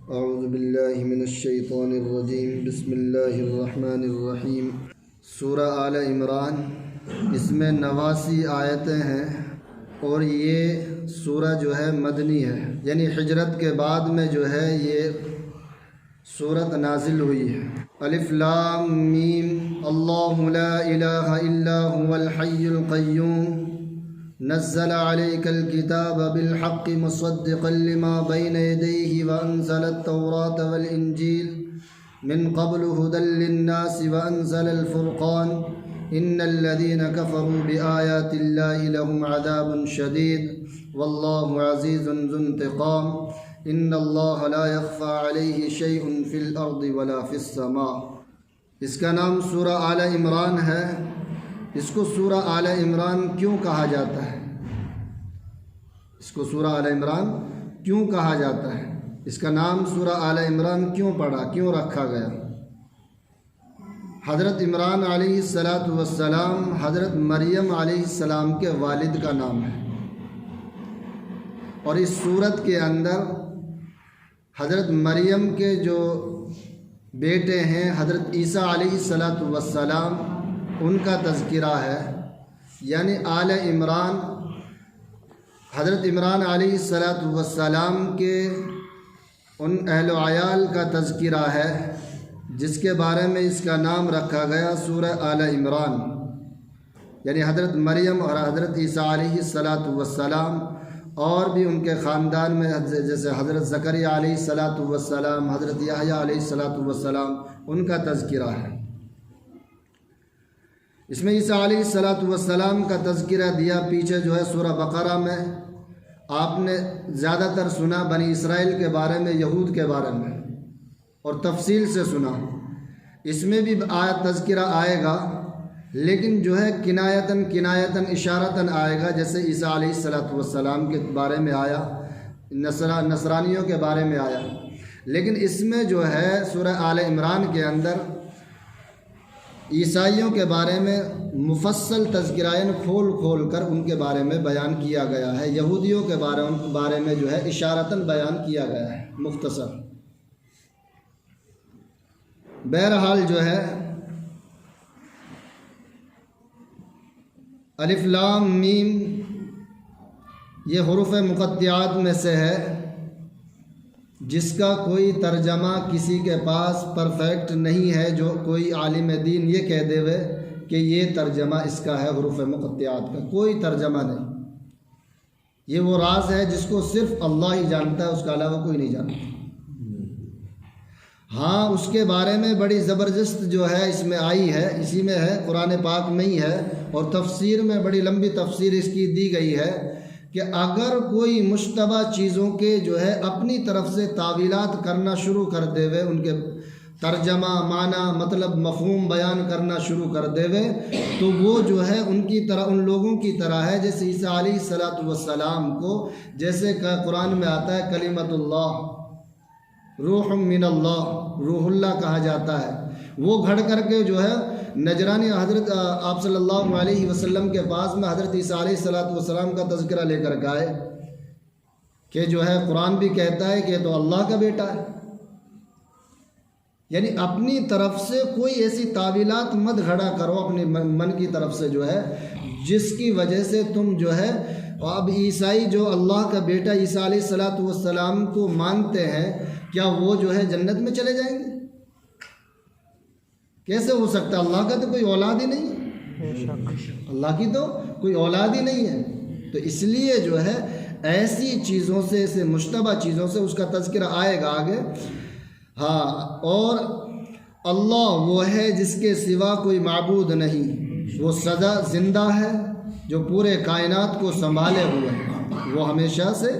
اعوذ باللہ من الشیطان الرجیم بسم اللہ الرحمن الرحیم۔ سورہ آل عمران، اس میں 89 آیتیں ہیں اور یہ سورہ جو ہے مدنی ہے، یعنی ہجرت کے بعد میں جو ہے یہ سورت نازل ہوئی ہے۔ الف لام میم، اللہ لا الہ الا هو الحی القیوم نزل عليك الكتاب بالحق مصدقا لما بين يديه وأنزل التوراة والإنجيل من قبل هدى للناس وأنزل الفرقان إن الذين كفروا بآيات الله لهم عذاب شديد والله عزيز ذو انتقام إن الله لا يخفى عليه شيء في الأرض ولا في السماء۔ اس کا نام سورہ آل عمران ہے۔ اس کو سورہ آل عمران کیوں کہا جاتا ہے؟ اس کو سورہ آل عمران کیوں کہا جاتا ہے؟ اس کا نام سورہ آل عمران کیوں پڑا، کیوں رکھا گیا؟ حضرت عمران علیہ السلام حضرت مریم علیہ السلام کے والد کا نام ہے، اور اس سورت کے اندر حضرت مریم کے جو بیٹے ہیں حضرت عیسیٰ علیہ السلام ان کا تذکرہ ہے، یعنی آل عمران حضرت عمران علیہ السلام کے ان اہل و عیال کا تذکرہ ہے، جس کے بارے میں اس کا نام رکھا گیا سورہ آل عمران، یعنی حضرت مریم اور حضرت عیسیٰ علیہ السلام اور بھی ان کے خاندان میں جیسے حضرت زکریا علیہ السلام، حضرت یحییٰ علیہ السلام ان کا تذکرہ ہے۔ اس میں عیسیٰ علیہ السلام کا تذکرہ دیا پیچھے جو ہے سورہ بقرہ میں آپ نے زیادہ تر سنا بنی اسرائیل کے بارے میں، یہود کے بارے میں، اور تفصیل سے سنا۔ اس میں بھی تذکرہ آئے گا، لیکن جو ہے کنایتاً اشارتاً آئے گا، جیسے عیسیٰ علیہ السلام کے بارے میں آیا، نصرانیوں کے بارے میں آیا۔ لیکن اس میں جو ہے سورہ آل عمران کے اندر عیسائیوں کے بارے میں مفصل تذکرہ کھول کر ان کے بارے میں بیان کیا گیا ہے، یہودیوں کے بارے میں جو ہے اشارتاً بیان کیا گیا ہے، مختصر۔ بہرحال جو ہے الف لام میم یہ حروف مقطعات میں سے ہے، جس کا کوئی ترجمہ کسی کے پاس پرفیکٹ نہیں ہے، جو کوئی عالم دین یہ کہہ دے وے کہ یہ ترجمہ اس کا ہے حروف مقطعات کا، کوئی ترجمہ نہیں۔ یہ وہ راز ہے جس کو صرف اللہ ہی جانتا ہے، اس کے علاوہ کوئی نہیں جانتا۔ ہاں، اس کے بارے میں بڑی زبردست جو ہے اس میں آئی ہے، اسی میں ہے، قرآن پاک میں ہی ہے، اور تفسیر میں بڑی لمبی تفسیر اس کی دی گئی ہے کہ اگر کوئی مشتبہ چیزوں کے جو ہے اپنی طرف سے تعویلات کرنا شروع کر دے وے، ان کے ترجمہ، معنی، مطلب، مفہوم بیان کرنا شروع کر دے وے، تو وہ جو ہے ان کی طرح، ان لوگوں کی طرح ہے جیسے عیسیٰ علیہ السلام کو، جیسے کہ قرآن میں آتا ہے کلمۃ اللہ، روح من اللہ، روح اللہ کہا جاتا ہے، وہ گھڑ کر کے جو ہے نجرانی حضرت آپ صلی اللہ علیہ وسلم کے پاس میں حضرت عیسیٰ علیہ السلام کا تذکرہ لے کر گئے کہ جو ہے قرآن بھی کہتا ہے کہ یہ تو اللہ کا بیٹا ہے۔ یعنی اپنی طرف سے کوئی ایسی تعویلات مت گھڑا کرو اپنے من کی طرف سے جو ہے، جس کی وجہ سے تم جو ہے، اب عیسائی جو اللہ کا بیٹا عیسیٰ علیہ السلام کو مانتے ہیں، کیا وہ جو ہے جنت میں چلے جائیں گے؟ کیسے ہو سکتا ہے؟ اللہ کا تو کوئی اولاد ہی نہیں ہے، اللہ کی تو کوئی اولاد ہی نہیں ہے۔ تو اس لیے جو ہے ایسی چیزوں سے، ایسے مشتبہ چیزوں سے اس کا تذکرہ آئے گا آگے۔ ہاں، اور اللہ وہ ہے جس کے سوا کوئی معبود نہیں، وہ سدا زندہ ہے جو پورے کائنات کو سنبھالے ہوئے ہے، وہ ہمیشہ سے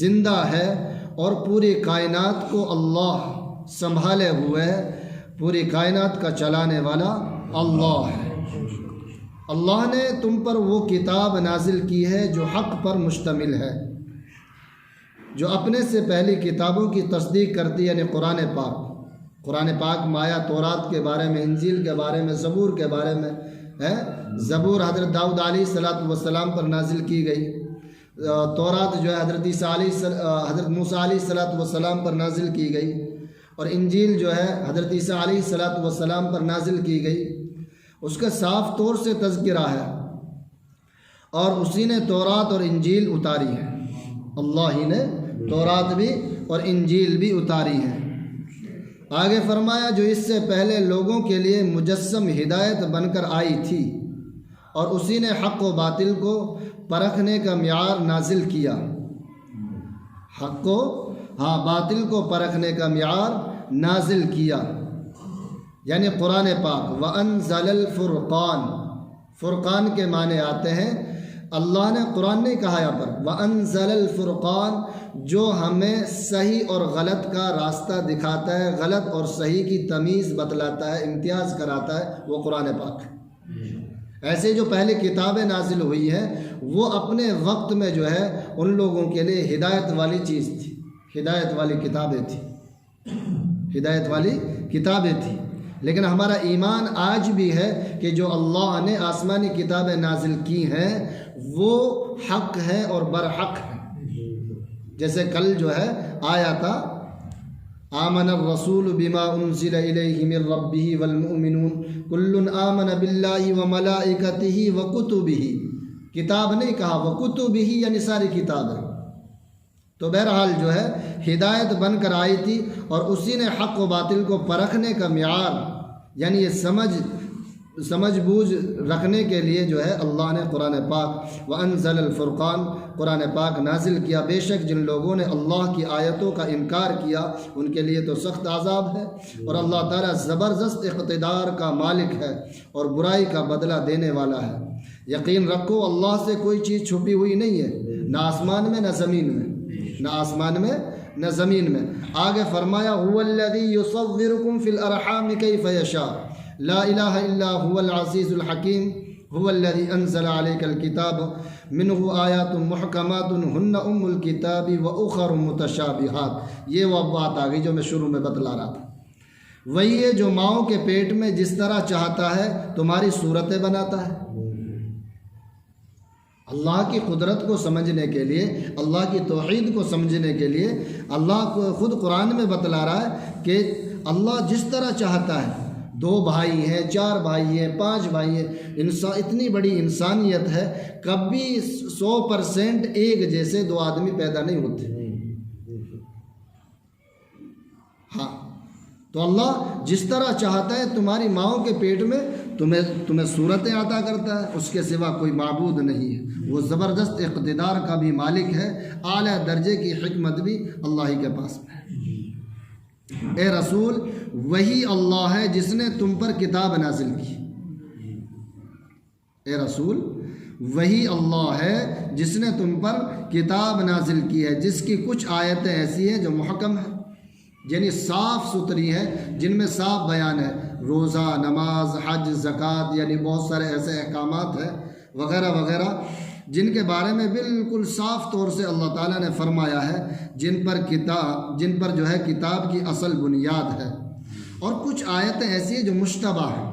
زندہ ہے اور پوری کائنات کو اللہ سنبھالے ہوئے ہے، پوری کائنات کا چلانے والا اللہ ہے۔ اللہ نے تم پر وہ کتاب نازل کی ہے جو حق پر مشتمل ہے، جو اپنے سے پہلی کتابوں کی تصدیق کرتی ہے، یعنی قرآن پاک میں آیا تورات کے بارے میں، انجیل کے بارے میں، زبور کے بارے میں ہے۔ زبور حضرت داؤد علیہ السلام پر نازل کی گئی، تورات جو ہے حضرت موسیٰ علیہ السلام پر نازل کی گئی، اور انجیل جو ہے حضرت عیسیٰ علیہ السلام پر نازل کی گئی، اس کا صاف طور سے تذکرہ ہے، اور اسی نے تورات اور انجیل اتاری ہے، اللہ ہی نے تورات بھی اور انجیل بھی اتاری ہے۔ آگے فرمایا جو اس سے پہلے لوگوں کے لیے مجسم ہدایت بن کر آئی تھی، اور اسی نے حق و باطل کو پرکھنے کا معیار نازل کیا، باطل کو پرکھنے کا معیار نازل کیا، یعنی قرآن پاک۔ وَأَنزَلَ الْفُرْقَانَ، فرقان کے معنی آتے ہیں، اللہ نے قرآن نہیں کہا یہاں پر، وَأَنزَلَ الْفُرْقَانَ، جو ہمیں صحیح اور غلط کا راستہ دکھاتا ہے، غلط اور صحیح کی تمیز بتلاتا ہے، امتیاز کراتا ہے، وہ قرآن پاک ہے۔ ایسے جو پہلے کتابیں نازل ہوئی ہیں وہ اپنے وقت میں جو ہے ان لوگوں کے لیے ہدایت والی چیز تھی، ہدایت والی کتابیں تھیں، لیکن ہمارا ایمان آج بھی ہے کہ جو اللہ نے آسمانی کتابیں نازل کی ہیں وہ حق ہے اور برحق ہے۔ جیسے کل جو ہے آیا تھا آمن الرسول بما انزل الیہ من ربہ والمؤمنون کل آمن باللہ وملائکتہ وکتبہ، کتاب نہیں کہا وکتبہ، یعنی ساری کتابیں۔ تو بہرحال جو ہے ہدایت بن کر آئی تھی، اور اسی نے حق و باطل کو پرکھنے کا معیار، یعنی یہ سمجھ بوجھ رکھنے کے لیے جو ہے اللہ نے قرآن پاک وَأَنزَلَ الْفُرْقَانَ قرآن پاک نازل کیا۔ بے شک جن لوگوں نے اللہ کی آیتوں کا انکار کیا ان کے لیے تو سخت عذاب ہے، اور اللہ تعالیٰ زبردست اقتدار کا مالک ہے اور برائی کا بدلہ دینے والا ہے۔ یقین رکھو اللہ سے کوئی چیز چھپی ہوئی نہیں ہے، نہ آسمان میں نہ زمین میں، نہ زمین میں۔ آگے فرمایا هُوَ الَّذِي يُصَوِّرُكُمْ فِي الْأَرْحَامِ كَيْفَ يَشَاءُ لا الہ الا هو العزیز الحکیم هو الذی انزل علیک الکتاب منہ آیات محکمات ہن ام الکتاب واخر متشابہات۔ یہ وہ بات آ گئی جو میں شروع میں بتلا رہا تھا، وہی ہے جو ماؤں کے پیٹ میں جس طرح چاہتا ہے تمہاری صورتیں بناتا ہے۔ اللہ کی قدرت کو سمجھنے کے لیے، اللہ کی توحید کو سمجھنے کے لیے اللہ کو خود قرآن میں بتلا رہا ہے کہ اللہ جس طرح چاہتا ہے، 2 بھائی ہیں، 4 بھائی ہیں، 5 بھائی ہیں، اتنی بڑی انسانیت ہے، کبھی 100% ایک جیسے 2 آدمی پیدا نہیں ہوتے۔ ہاں، تو اللہ جس طرح چاہتا ہے تمہاری ماؤں کے پیٹ میں تمہیں صورتیں عطا کرتا ہے، اس کے سوا کوئی معبود نہیں ہے۔ وہ زبردست اقتدار کا بھی مالک ہے، اعلیٰ درجے کی حکمت بھی اللہ ہی کے پاس ہے۔ اے رسول، وہی اللہ ہے جس نے تم پر کتاب نازل کی۔ اے رسول، وہی اللہ ہے جس نے تم پر کتاب نازل کی ہے، جس کی کچھ آیتیں ایسی ہیں جو محکم ہیں، یعنی صاف ستھری ہیں، جن میں صاف بیان ہے، روزہ، نماز، حج، زکوٰۃ، یعنی بہت سارے ایسے احکامات ہیں وغیرہ وغیرہ جن کے بارے میں بالکل صاف طور سے اللہ تعالیٰ نے فرمایا ہے، جن پر جو ہے کتاب کی اصل بنیاد ہے۔ اور کچھ آیتیں ایسی ہیں جو مشتبہ ہیں،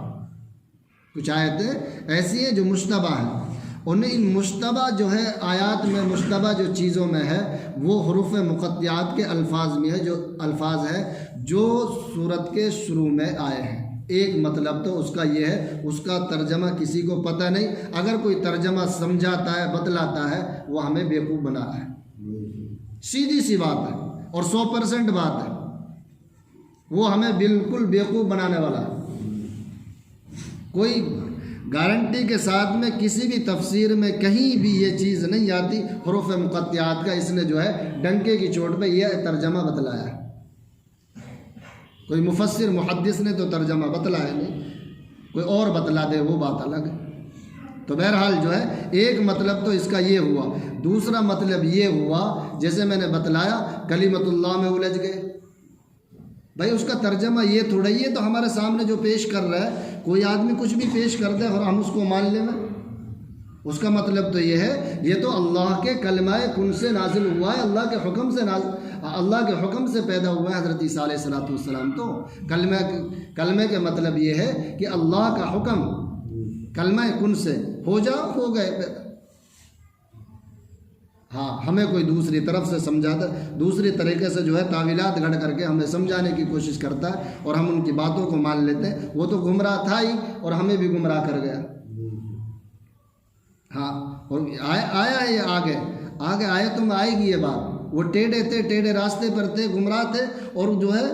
ان مشتبہ جو ہے آیات میں، مشتبہ جو چیزوں میں ہے وہ حروف مقطعات کے الفاظ میں ہے، جو الفاظ ہے جو سورت کے شروع میں آئے ہیں۔ ایک مطلب تو اس کا یہ ہے، اس کا ترجمہ کسی کو پتہ نہیں، اگر کوئی ترجمہ سمجھاتا ہے، بتلاتا ہے، وہ ہمیں بیوقوف بنا ہے، سیدھی سی بات ہے اور 100% بات ہے، وہ ہمیں بالکل بیوقوف بنانے والا ہے۔ کوئی گارنٹی کے ساتھ میں کسی بھی تفسیر میں کہیں بھی یہ چیز نہیں آتی حروف مقطعات کا، اس نے جو ہے ڈنکے کی چوٹ پہ یہ ترجمہ بتلایا ہے۔ کوئی مفسر محدث نے تو ترجمہ بتلایا نہیں، کوئی اور بتلا دے وہ بات الگ ہے۔ تو بہرحال جو ہے ایک مطلب تو اس کا یہ ہوا، دوسرا مطلب یہ ہوا جیسے میں نے بتلایا کلمت اللہ میں الجھ گئے۔ بھائی اس کا ترجمہ یہ تھوڑا ہی ہے، تو ہمارے سامنے جو پیش کر رہا ہے، کوئی آدمی کچھ بھی پیش کر دے اور ہم اس کو مان لیں، اس کا مطلب تو یہ ہے یہ تو اللہ کے کلمہ کن سے نازل ہوا ہے، اللہ کے حکم سے پیدا ہوا ہے حضرت عیسیٰ علیہ السلام۔ تو کلمے کے مطلب یہ ہے کہ اللہ کا حکم کلمہ کن سے ہو جا، ہو گئے۔ ہاں ہمیں کوئی دوسری طرف سے سمجھاتا، دوسری طریقے سے جو ہے تعویلات گھڑ کر کے ہمیں سمجھانے کی کوشش کرتا ہے اور ہم ان کی باتوں کو مان لیتے ہیں۔ وہ تو گمراہ تھا ہی اور ہمیں بھی گمراہ کر گیا۔ ہاں، اور آیا ہے یہ آگے آیتوں میں آئے گی یہ بات۔ وہ ٹیڑھے تھے، ٹیڑھے راستے پر تھے، گمراہ تھے، اور جو ہے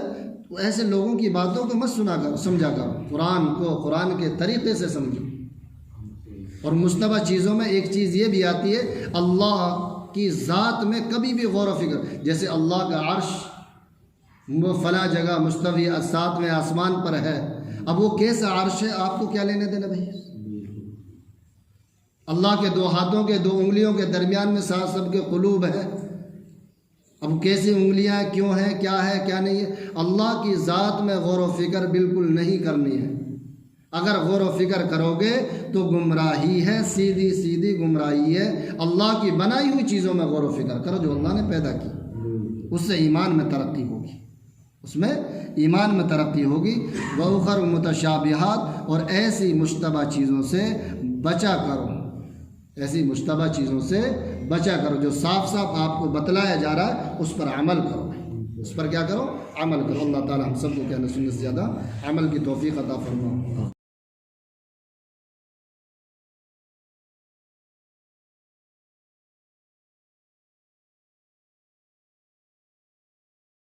ایسے لوگوں کی باتوں کو مت سنا کرو، سمجھا کرو، قرآن کو قرآن کے طریقے سے سمجھو۔ اور مشتبہ چیزوں میں ایک چیز یہ بھی آتی ہے، اللہ کی ذات میں کبھی بھی غور و فکر، جیسے اللہ کا عرش وہ فلاں جگہ مستوی 7ویں آسمان پر ہے، اب وہ کیسا عرش ہے آپ کو کیا لینے دینا بھائی؟ اللہ کے 2 ہاتھوں کے 2 انگلیوں کے درمیان میں سب کے قلوب ہیں، اب کیسی انگلیاں کیوں ہیں، کیا ہے کیا نہیں ہے؟ اللہ کی ذات میں غور و فکر بالکل نہیں کرنی ہے۔ اگر غور و فکر کرو گے تو گمراہی ہے، سیدھی سیدھی گمراہی ہے۔ اللہ کی بنائی ہوئی چیزوں میں غور و فکر کرو جو اللہ نے پیدا کی، اس سے ایمان میں ترقی ہوگی، اس میں ایمان میں ترقی ہوگی۔ وَأُخَرُ مُتَشَابِهَاتٍ، اور ایسی مشتبہ چیزوں سے بچا کرو، ایسی مشتبہ چیزوں سے بچا کرو، جو صاف صاف آپ کو بتلایا جا رہا ہے اس پر عمل کرو، اس پر کیا کرو؟ عمل کرو۔ اللہ تعالی ہم سب کو کیا سنت سے زیادہ عمل کی توفیق عطا فرمائے۔